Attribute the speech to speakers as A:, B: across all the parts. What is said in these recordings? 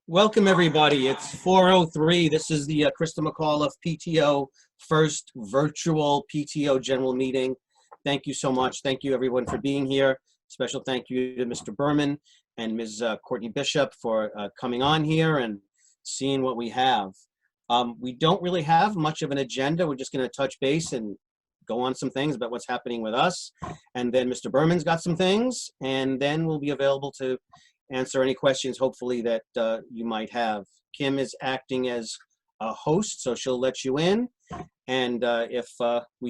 A: Welcome, everybody. It's 4:03. This is the Christa McAuliffe PTO first virtual PTO General Meeting. Thank you so much. Thank you, everyone, for being here. Special thank you to Mr. Berman and Ms. Courtney Bishop for coming on here and seeing what we have. We don't really have much of an agenda. We're just going to touch base and go on some things about what's happening with us. And then Mr. Berman's got some things, and then we'll be available to answer any questions, hopefully, that you might have. Kim is acting as a host, so she'll let you in. And if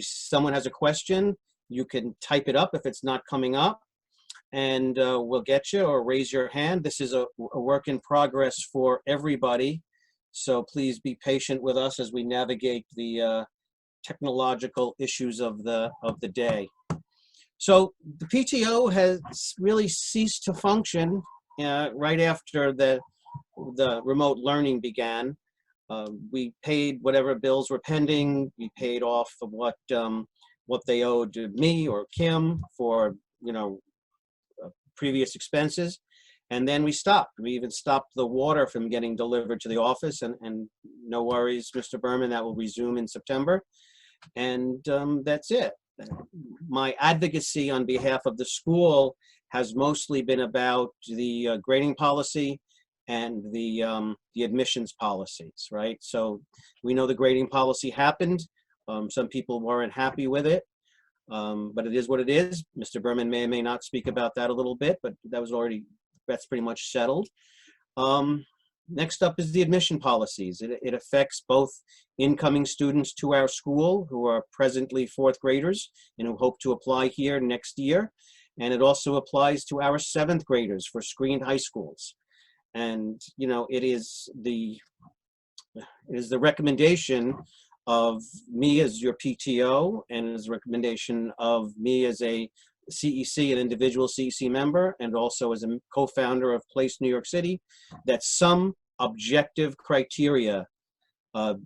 A: someone has a question, you can type it up if it's not coming up, and we'll get you, or raise your hand. This is a work in progress for everybody, so please be patient with us as we navigate the technological issues of the day. So the PTO has really ceased to function right after the remote learning began. We paid whatever bills were pending. We paid off of what they owed to me or Kim for previous expenses, and then we stopped. We even stopped the water from getting delivered to the office, and no worries, Mr. Berman, that will resume in September, and that's it. My advocacy on behalf of the school has mostly been about the grading policy and the admissions policies, right? So we know the grading policy happened. Some people weren't happy with it, but it is what it is. Mr. Berman may or may not speak about that a little bit, but that's pretty much settled. Next up is the admission policies. It affects both incoming students to our school who are presently fourth graders and who hope to apply here next year. And it also applies to our seventh graders for screened high schools. And, it is the recommendation of me as your PTO, and it is a recommendation of me as a CEC, an individual CEC member, and also as a co-founder of Place New York City, that some objective criteria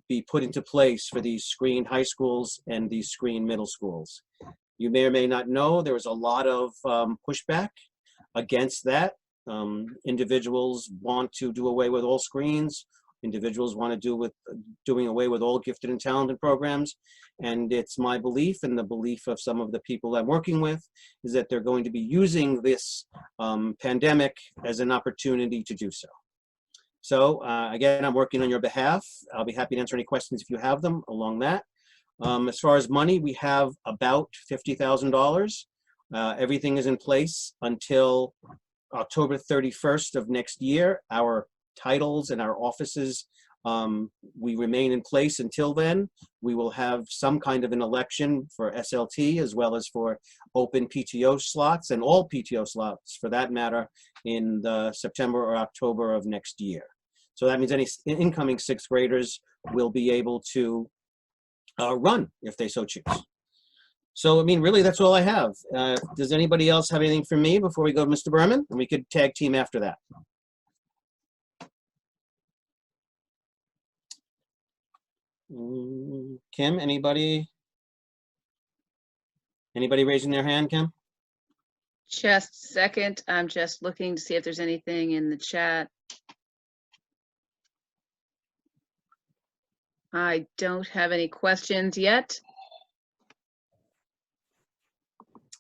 A: be put into place for these screened high schools and these screened middle schools. You may or may not know there was a lot of pushback against that. Individuals want to do away with all screens. Individuals want to doing away with all gifted and talented programs. And it's my belief, and the belief of some of the people I'm working with, is that they're going to be using this pandemic as an opportunity to do so. So again, I'm working on your behalf. I'll be happy to answer any questions if you have them along that. As far as money, we have about $50,000. Everything is in place until October 31st of next year. Our titles and our offices, we remain in place until then. We will have some kind of an election for SLT as well as for open PTO slots, and all PTO slots for that matter, in the September or October of next year. So that means any incoming sixth graders will be able to run if they so choose. So, really, that's all I have. Does anybody else have anything for me before we go to Mr. Berman? And we could tag team after that. Kim, anybody raising their hand, Kim?
B: Just a second. I'm just looking to see if there's anything in the chat. I don't have any questions yet.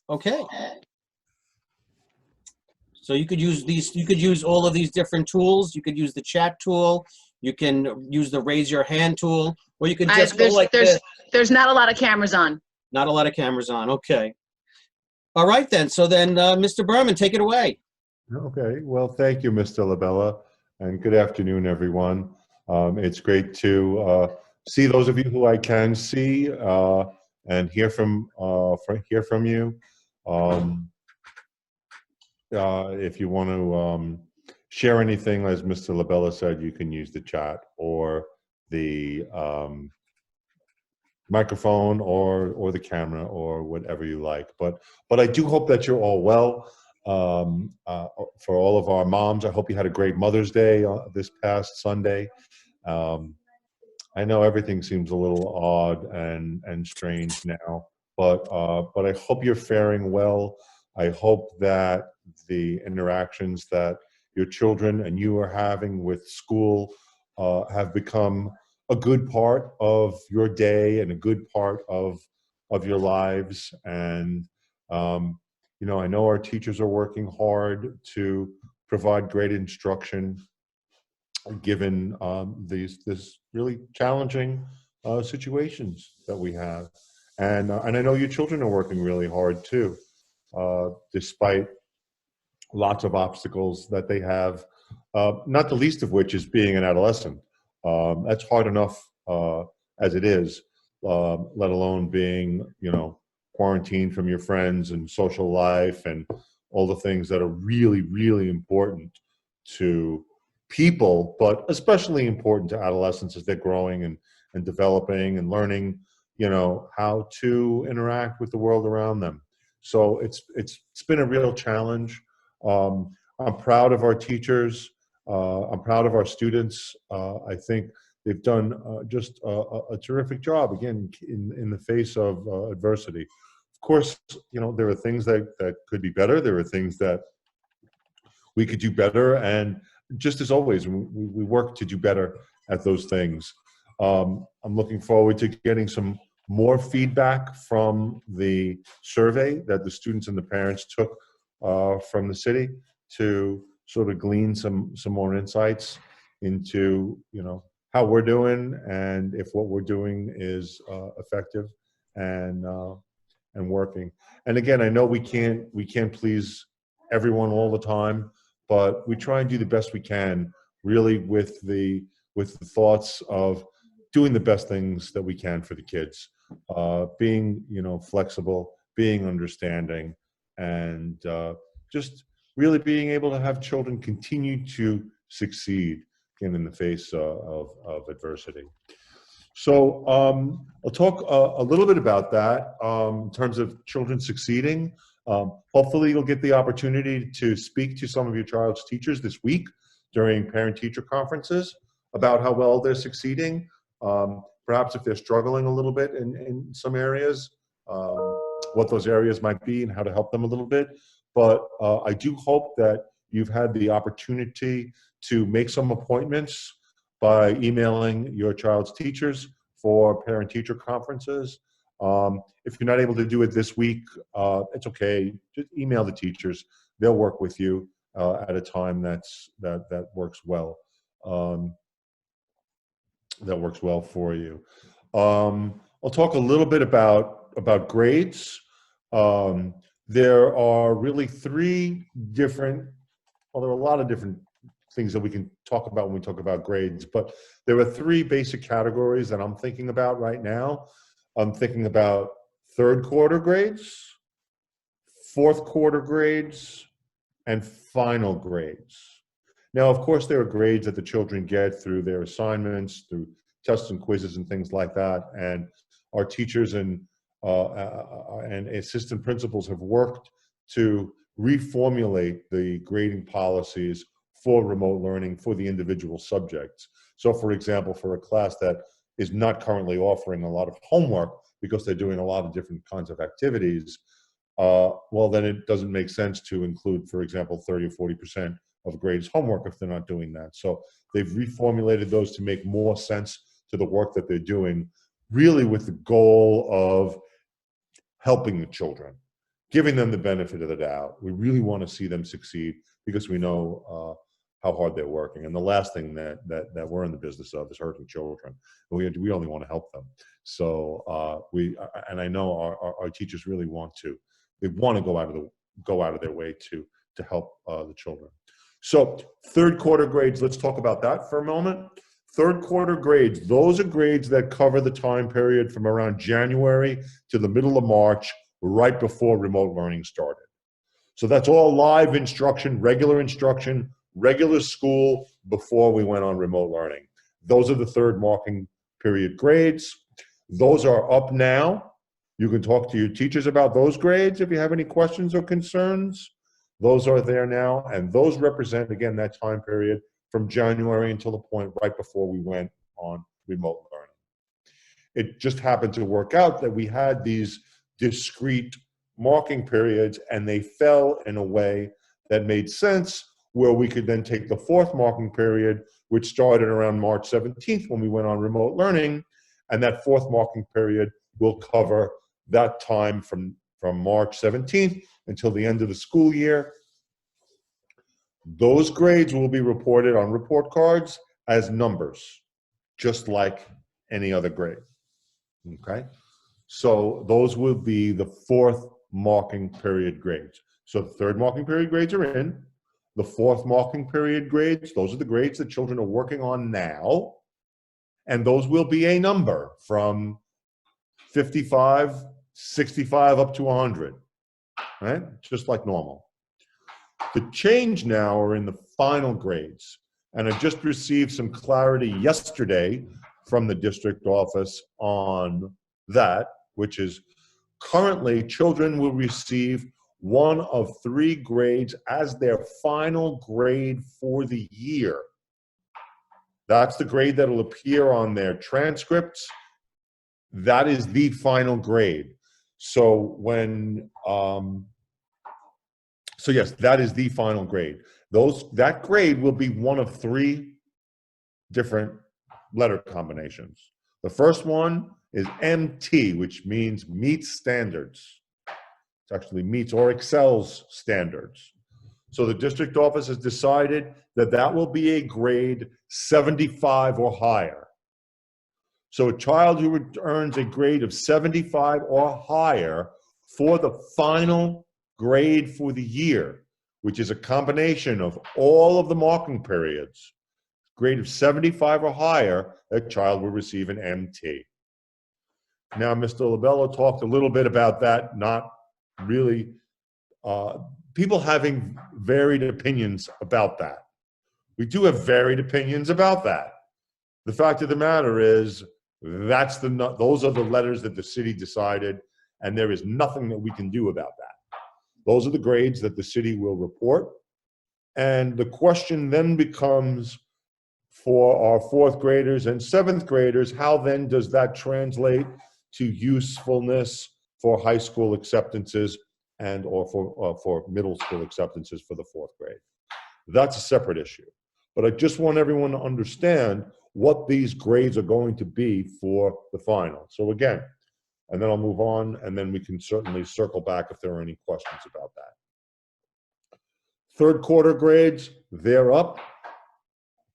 A: Okay. So you could use all of these different tools. You could use the chat tool. You can use the raise your hand tool, or you can just go like this.
B: There's not a lot of cameras on.
A: Not a lot of cameras on. Okay. All right then. So then, Mr. Berman, take it away.
C: Okay. Well, thank you, Mr. Labella, and good afternoon, everyone. It's great to see those of you who I can see and hear from you. If you want to share anything, as Mr. Labella said, you can use the chat or the microphone or the camera or whatever you like. But I do hope that you're all well. For all of our moms, I hope you had a great Mother's Day this past Sunday. I know everything seems a little odd and strange now, but I hope you're faring well. I hope that the interactions that your children and you are having with school have become a good part of your day and a good part of your lives. And you know, I know our teachers are working hard to provide great instruction given this really challenging situations that we have. And I know your children are working really hard too, despite lots of obstacles that they have, not the least of which is being an adolescent. That's hard enough as it is, let alone being, you know, quarantined from your friends and social life and all the things that are really, really important to people, but especially important to adolescents as they're growing and developing and learning, you know, how to interact with the world around them. So it's been a real challenge. I'm proud of our teachers. I'm proud of our students. I think they've done just a terrific job, again, in the face of adversity. Of course, you know, there are things that could be better. There are things that we could do better. And just as always, we work to do better at those things. I'm looking forward to getting some more feedback from the survey that the students and the parents took from the city to sort of glean some more insights into, you know, how we're doing and if what we're doing is effective and working. And again, I know we can't please everyone all the time, but we try and do the best we can, really with the thoughts of doing the best things that we can for the kids, being, you know, flexible, being understanding, and just really being able to have children continue to succeed in the face of adversity. So I'll talk a little bit about that in terms of children succeeding. Hopefully you'll get the opportunity to speak to some of your child's teachers this week during parent-teacher conferences about how well they're succeeding. Perhaps if they're struggling a little bit in some areas, what those areas might be and how to help them a little bit. But I do hope that you've had the opportunity to make some appointments by emailing your child's teachers for parent-teacher conferences. If you're not able to do it this week, it's okay. Just email the teachers. They'll work with you at a time that works well. That works well for you. I'll talk a little bit about grades. There are really three different, well, there are a lot of different things that we can talk about when we talk about grades, but there are three basic categories that I'm thinking about right now. I'm thinking about third quarter grades, fourth quarter grades, and final grades. Now, of course, there are grades that the children get through their assignments, through tests and quizzes and things like that. And our teachers and assistant principals have worked to reformulate the grading policies for remote learning for the individual subjects. So, for example, for a class that is not currently offering a lot of homework because they're doing a lot of different kinds of activities, well, then it doesn't make sense to include, for example, 30 or 40% of grades homework if they're not doing that. So they've reformulated those to make more sense to the work that they're doing, really with the goal of helping the children, giving them the benefit of the doubt. We really want to see them succeed because we know how hard they're working. And the last thing that we're in the business of is hurting children. We only want to help them. So and I know our teachers really want to. They want to go out of their way to help the children. So third quarter grades, let's talk about that for a moment. Third quarter grades, those are grades that cover the time period from around January to the middle of March, right before remote learning started. So that's all live instruction, regular school before we went on remote learning. Those are the third marking period grades. Those are up now. You can talk to your teachers about those grades if you have any questions or concerns. Those are there now, and those represent, again, that time period from January until the point right before we went on remote learning. It just happened to work out that we had these discrete marking periods, and they fell in a way that made sense where we could then take the fourth marking period, which started around March 17th when we went on remote learning, and that fourth marking period will cover that time from March 17th until the end of the school year. Those grades will be reported on report cards as numbers, just like any other grade, okay? So those will be the fourth marking period grades. So the third marking period grades are in. The fourth marking period grades, those are the grades that children are working on now. And those will be a number from 55, 65 up to 100, right? Just like normal. The change now are in the final grades. And I just received some clarity yesterday from the district office on that, which is currently children will receive one of 3 grades as their final grade for the year. That's the grade that will appear on their transcripts. That is the final grade. So when, so yes, that is the final grade. That grade will be one of 3 different letter combinations. The first one is MT, which means meets standards. It actually meets or excels standards. So the district office has decided that that will be a grade 75 or higher. So a child who earns a grade of 75 or higher for the final grade for the year, which is a combination of all of the marking periods, grade of 75 or higher, that child will receive an MT. Now, Mr. Labello talked a little bit about that, not really, people having varied opinions about that. We do have varied opinions about that. The fact of the matter is, those are the letters that the city decided, and there is nothing that we can do about that. Those are the grades that the city will report. And the question then becomes, for our 4th graders and 7th graders, how then does that translate to usefulness for high school acceptances and or for middle school acceptances for the 4th grade? That's a separate issue. But I just want everyone to understand what these grades are going to be for the final. So again, and then I'll move on, and then we can certainly circle back if there are any questions about that. 3rd quarter grades, they're up,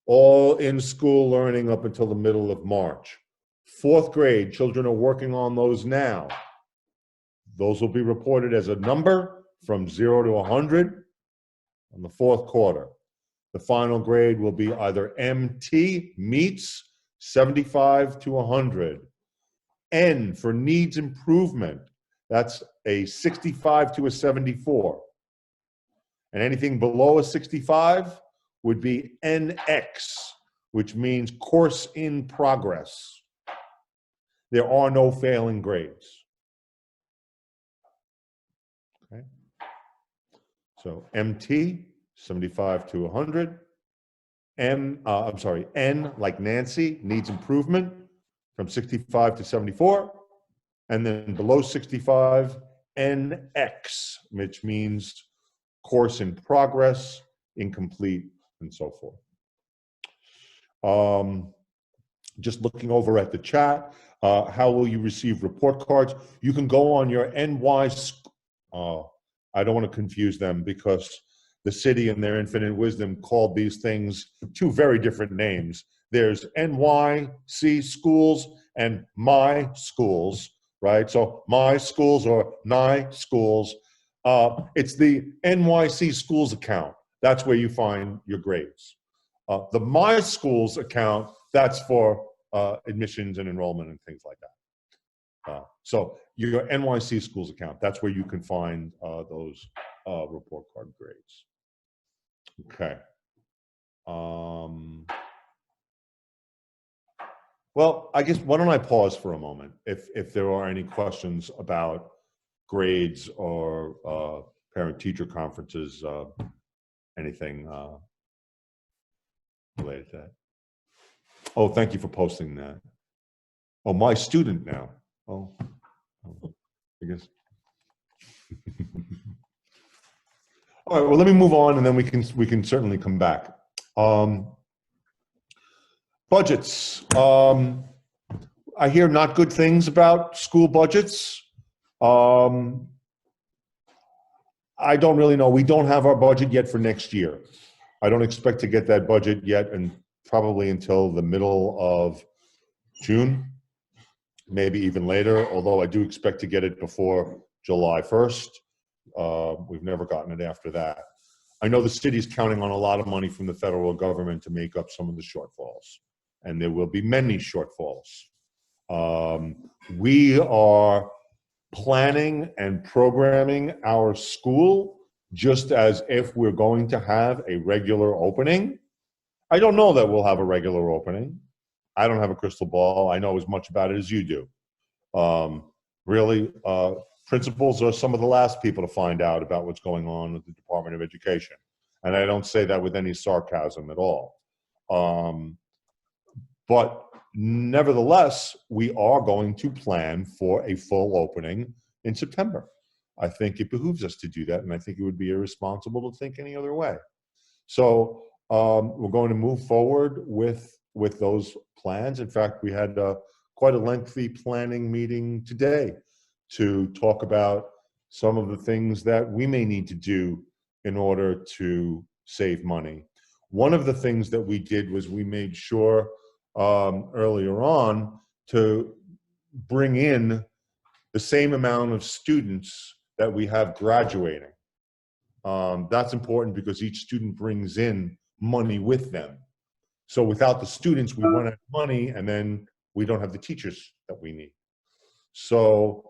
C: all in school learning up until the middle of March. 4th grade, children are working on those now. Those will be reported as a number from 0 to 100 on the 4th quarter. The final grade will be either MT, meets, 75 to 100. N for needs improvement, that's a 65 to a 74. And anything below a 65 would be NX, which means course in progress. There are no failing grades. Okay. So MT, 75 to 100. N like Nancy, needs improvement from 65 to 74. And then below 65, NX, which means course in progress, incomplete, and so forth. Just looking over at the chat, how will you receive report cards? You can go on your NY, I don't want to confuse them because the city in their infinite wisdom called these things 2 very different names. There's NYC schools and my schools, right? So my schools or NY schools. It's the NYC schools account. That's where you find your grades. The My Schools account, that's for admissions and enrollment and things like that. So your NYC schools account, that's where you can find those report card grades. Okay. Well, I guess, why don't I pause for a moment if there are any questions about grades or parent-teacher conferences, anything related to that. Oh, thank you for posting that. Oh, my student now. Oh I guess. All right, well, let me move on, and then we can certainly come back. Budgets. I hear not good things about school budgets. I don't really know. We don't have our budget yet for next year. I don't expect to get that budget yet, and probably until the middle of June, maybe even later, although I do expect to get it before July 1st. We've never gotten it after that. I know the city's counting on a lot of money from the federal government to make up some of the shortfalls, and there will be many shortfalls. We are planning and programming our school just as if we're going to have a regular opening. I don't know that we'll have a regular opening. I don't have a crystal ball. I know as much about it as you do. Really, principals are some of the last people to find out about what's going on with the Department of Education. And I don't say that with any sarcasm at all. But nevertheless, we are going to plan for a full opening in September. I think it behooves us to do that, and I think it would be irresponsible to think any other way. So we're going to move forward with those plans. In fact, we had quite a lengthy planning meeting today to talk about some of the things that we may need to do in order to save money. One of the things that we did was we made sure earlier on to bring in the same amount of students that we have graduating. That's important because each student brings in money with them. So without the students, we run out of money, and then we don't have the teachers that we need. So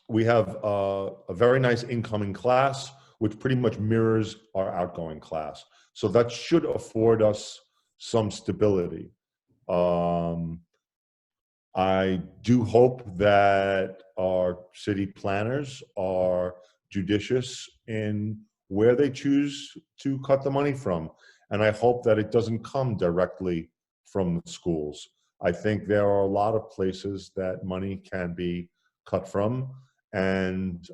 C: we have a very nice incoming class, which pretty much mirrors our outgoing class. So that should afford us some stability. I do hope that our city planners are judicious in where they choose to cut the money from. And I hope that it doesn't come directly from the schools. I think there are a lot of places that money can be cut from. And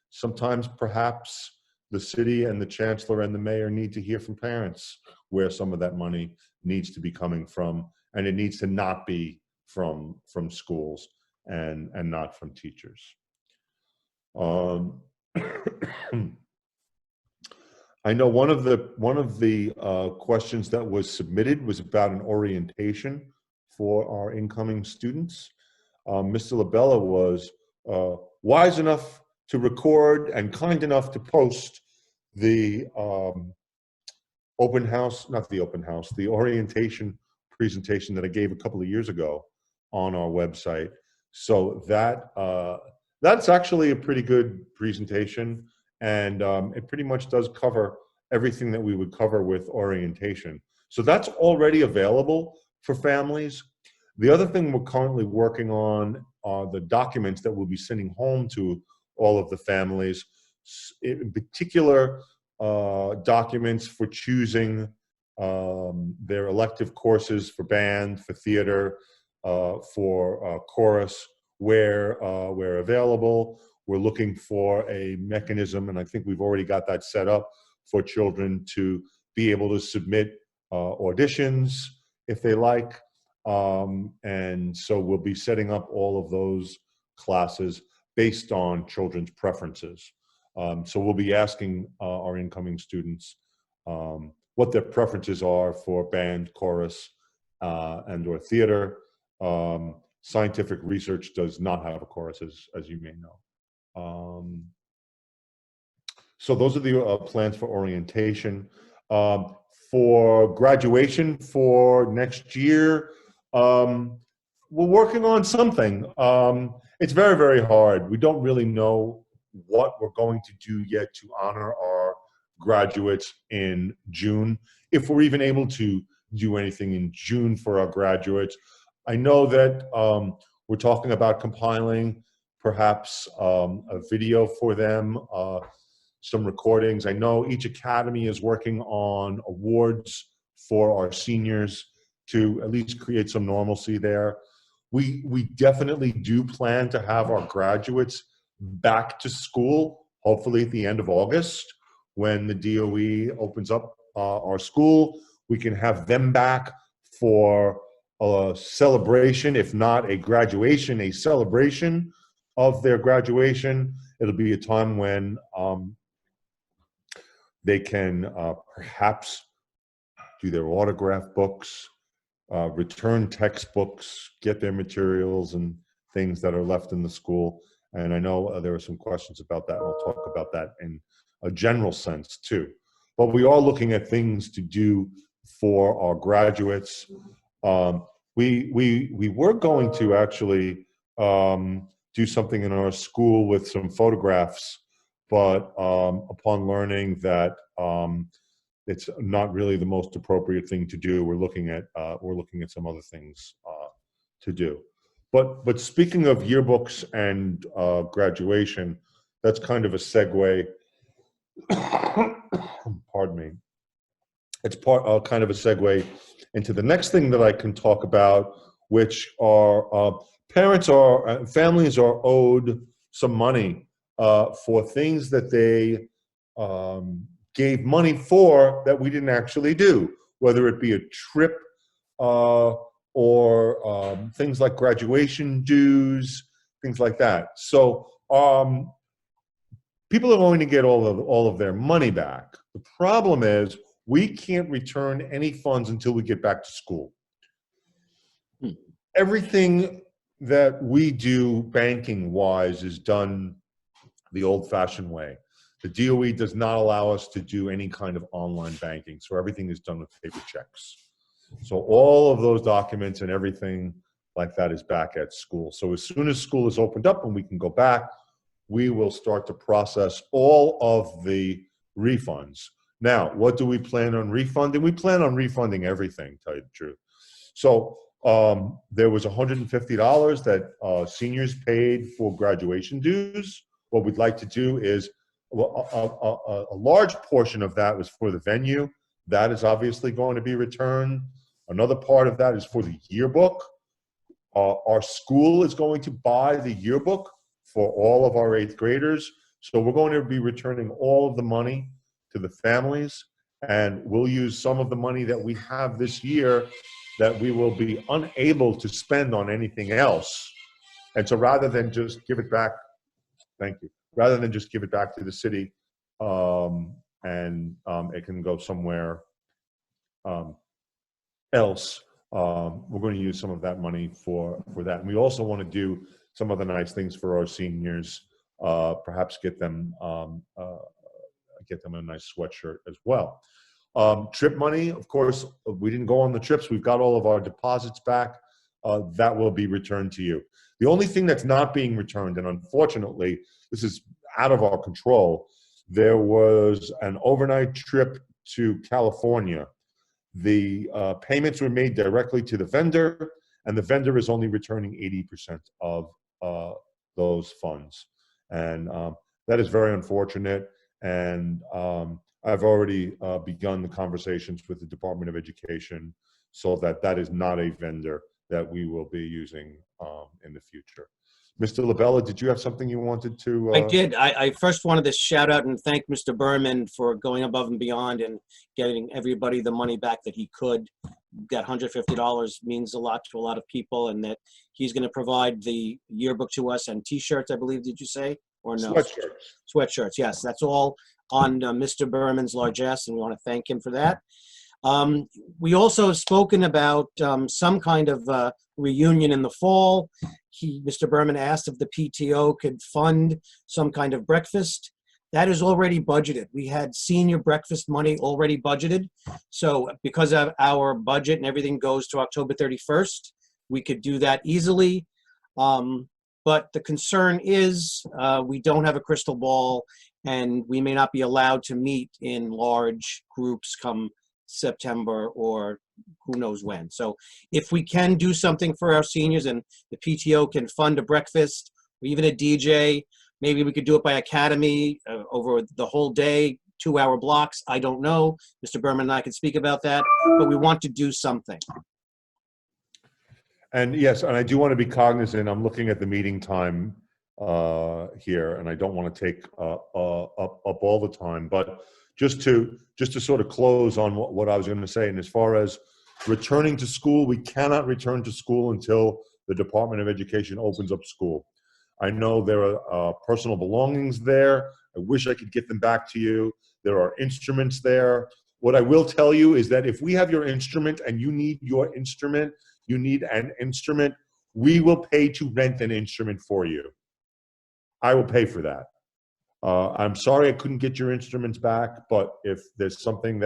C: sometimes perhaps the city and the chancellor and the mayor need to hear from parents where some of that money needs to be coming from. And it needs to not be from schools and not from teachers. I know one of the questions that was submitted was about an orientation for our incoming students. Mr. LaBella was wise enough to record and kind enough to post the the orientation presentation that I gave a couple of years ago on our website. So that's actually a pretty good presentation, and it pretty much does cover everything that we would cover with orientation. So that's already available for families. The other thing we're currently working on are the documents that we'll be sending home to all of the families, in particular documents for choosing their elective courses for band, for theater, for chorus, where available. We're looking for a mechanism, and I think we've already got that set up for children to be able to submit auditions if they like. And so we'll be setting up all of those classes based on children's preferences. So we'll be asking our incoming students what their preferences are for band, chorus, and or theater. Scientific research does not have a chorus, as you may know. So those are the plans for orientation. For graduation for next year, we're working on something. It's very, very hard. We don't really know what we're going to do yet to honor our graduates in June, if we're even able to do anything in June for our graduates. I know that we're talking about compiling perhaps a video for them, some recordings. I know each academy is working on awards for our seniors to at least create some normalcy there. We definitely do plan to have our graduates back to school hopefully at the end of August, when the DOE opens up our school, we can have them back for a celebration, if not a graduation, a celebration of their graduation. It'll be a time when they can perhaps do their autograph books, return textbooks, get their materials and things that are left in the school. And I know there are some questions about that, and I'll talk about that in a general sense too. But we are looking at things to do for our graduates. We were going to actually do something in our school with some photographs, but upon learning that it's not really the most appropriate thing to do, we're looking at some other things to do. But speaking of yearbooks and graduation, that's kind of a segue. Pardon me. It's kind of a segue into the next thing that I can talk about, which are families are owed some money for things that they gave money for that we didn't actually do, whether it be a trip or things like graduation dues, things like that. So people are going to get all of their money back. The problem is we can't return any funds until we get back to school. Everything that we do banking-wise is done the old-fashioned way. The DOE does not allow us to do any kind of online banking, so everything is done with paper checks. So all of those documents and everything like that is back at school. So as soon as school is opened up and we can go back, we will start to process all of the refunds. Now, what do we plan on refunding? We plan on refunding everything, to tell you the truth. So there was $150 that seniors paid for graduation dues. What we'd like to do is a large portion of that was for the venue. That is obviously going to be returned. Another part of that is for the yearbook. Our school is going to buy the yearbook for all of our 8th graders. So we're going to be returning all of the money to the families, and we'll use some of the money that we have this year that we will be unable to spend on anything else. And so rather than just give it back, thank you, rather than just give it back to the city and it can go somewhere else, we're going to use some of that money for that. And we also want to do some other nice things for our seniors, perhaps get them a nice sweatshirt as well. Trip money, of course, we didn't go on the trips. We've got all of our deposits back. That will be returned to you. The only thing that's not being returned, and unfortunately, this is out of our control, there was an overnight trip to California. The payments were made directly to the vendor, and the vendor is only returning 80% of those funds. And that is very unfortunate. And I've already begun the conversations with the Department of Education so that is not a vendor that we will be using in the future. Mr. LaBella, did you have something you wanted to?
A: I did. I first wanted to shout out and thank Mr. Berman for going above and beyond and getting everybody the money back that he could. That $150 means a lot to a lot of people, and that he's going to provide the yearbook to us and T-shirts, I believe, did you say? Or no?
C: Sweatshirts.
A: Sweatshirts, yes. That's all on Mr. Berman's largesse, and we want to thank him for that. We also have spoken about some kind of reunion in the fall. Mr. Berman asked if the PTO could fund some kind of breakfast. That is already budgeted. We had senior breakfast money already budgeted. So because of our budget and everything goes to October 31st, we could do that easily. But the concern is we don't have a crystal ball, and we may not be allowed to meet in large groups come September or who knows when. So if we can do something for our seniors and the PTO can fund a breakfast or even a DJ, maybe we could do it by academy over the whole day, 2-hour blocks. I don't know. Mr. Berman and I can speak about that, but we want to do something.
C: And yes, and I do want to be cognizant. I'm looking at the meeting time here, and I don't want to take up all the time, but just to sort of close on what I was going to say, and as far as returning to school, we cannot return to school until the Department of Education opens up school. I know there are personal belongings there. I wish I could get them back to you. There are instruments there. What I will tell you is that if we have your instrument and you need your instrument, you need an instrument, we will pay to rent an instrument for you. I will pay for that. I'm sorry I couldn't get your instruments back, but if there's something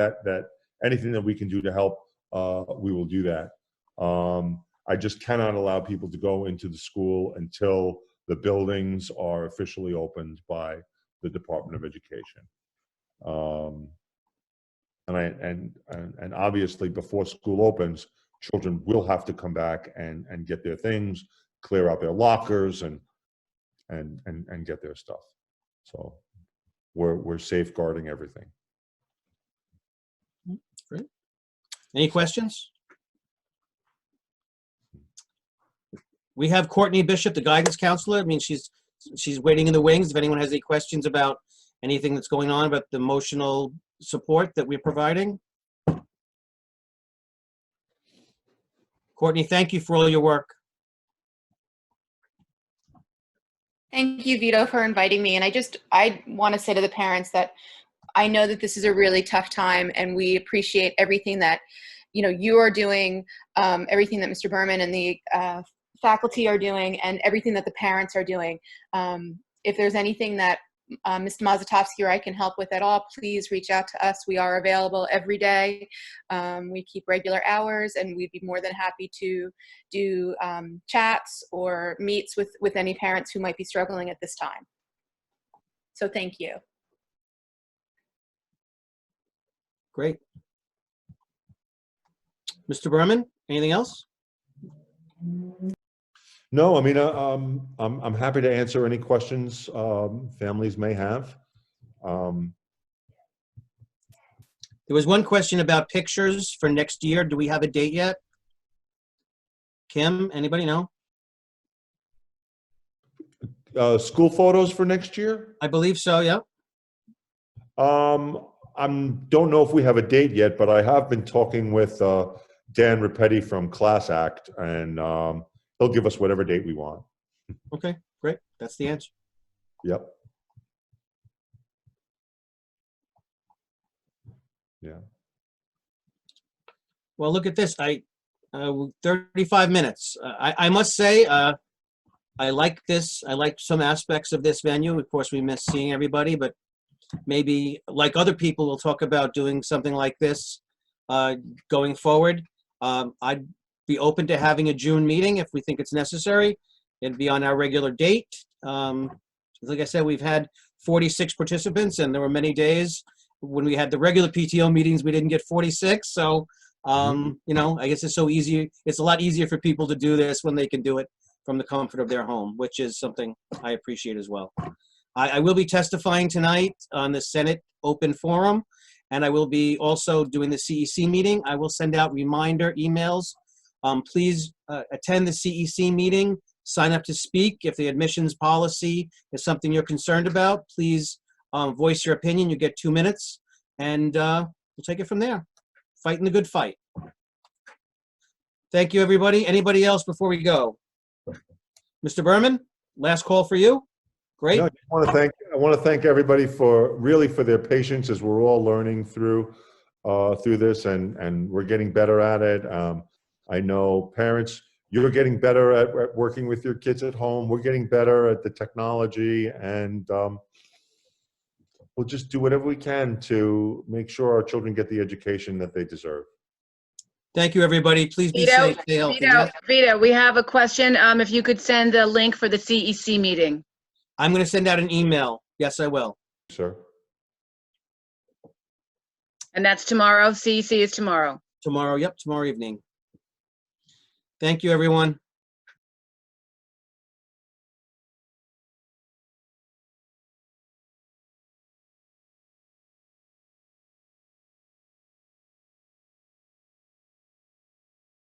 C: anything that we can do to help, we will do that. I just cannot allow people to go into the school until the buildings are officially opened by the Department of Education. And obviously before school opens, children will have to come back and get their things, clear out their lockers and get their stuff. So we're safeguarding everything.
A: Great. Any questions? We have Courtney Bishop, the guidance counselor. I mean, she's waiting in the wings. If anyone has any questions about anything that's going on about the emotional support that we're providing. Courtney, thank you for all your work.
D: Thank you, Vito, for inviting me. And I want to say to the parents that I know that this is a really tough time, and we appreciate everything that, you are doing, everything that Mr. Berman and the faculty are doing, and everything that the parents are doing. If there's anything that Mr. Mazatovsky or I can help with at all, please reach out to us. We are available every day. We keep regular hours, and we'd be more than happy to do chats or meets with any parents who might be struggling at this time. So thank you.
A: Great. Mr. Berman, anything else?
C: No, I mean, I'm happy to answer any questions families may have.
A: There was one question about pictures for next year. Do we have a date yet? Kim, anybody know?
C: School photos for next year?
A: I believe so, yeah.
C: I don't know if we have a date yet, but I have been talking with Dan Rapetti from Class Act, and he'll give us whatever date we want.
A: Okay, great. That's the answer.
C: Yep. Yeah.
A: Well, look at this. 35 minutes. I must say, I like this. I like some aspects of this venue. Of course, we miss seeing everybody, but maybe like other people, we'll talk about doing something like this going forward. I'd be open to having a June meeting if we think it's necessary. It'd be on our regular date. Like I said, we've had 46 participants, and there were many days when we had the regular PTO meetings, we didn't get 46. So, I guess it's so easy. It's a lot easier for people to do this when they can do it from the comfort of their home, which is something I appreciate as well. I will be testifying tonight on the Senate Open Forum, and I will be also doing the CEC meeting. I will send out reminder emails. Please attend the CEC meeting, sign up to speak. If the admissions policy is something you're concerned about, please voice your opinion. You get 2 minutes, and we'll take it from there. Fighting the good fight. Thank you, everybody. Anybody else before we go? Mr. Berman, last call for you. Great.
C: No, I want to thank everybody for their patience as we're all learning through this, and we're getting better at it. I know parents, you're getting better at working with your kids at home. We're getting better at the technology, and we'll just do whatever we can to make sure our children get the education that they deserve.
A: Thank you, everybody. Please be safe. Stay healthy.
B: Vito, we have a question. If you could send the link for the CEC meeting.
A: I'm going to send out an email. Yes, I will.
C: Sir.
B: And that's tomorrow. CEC is tomorrow.
A: Tomorrow. Yep, tomorrow evening. Thank you, everyone.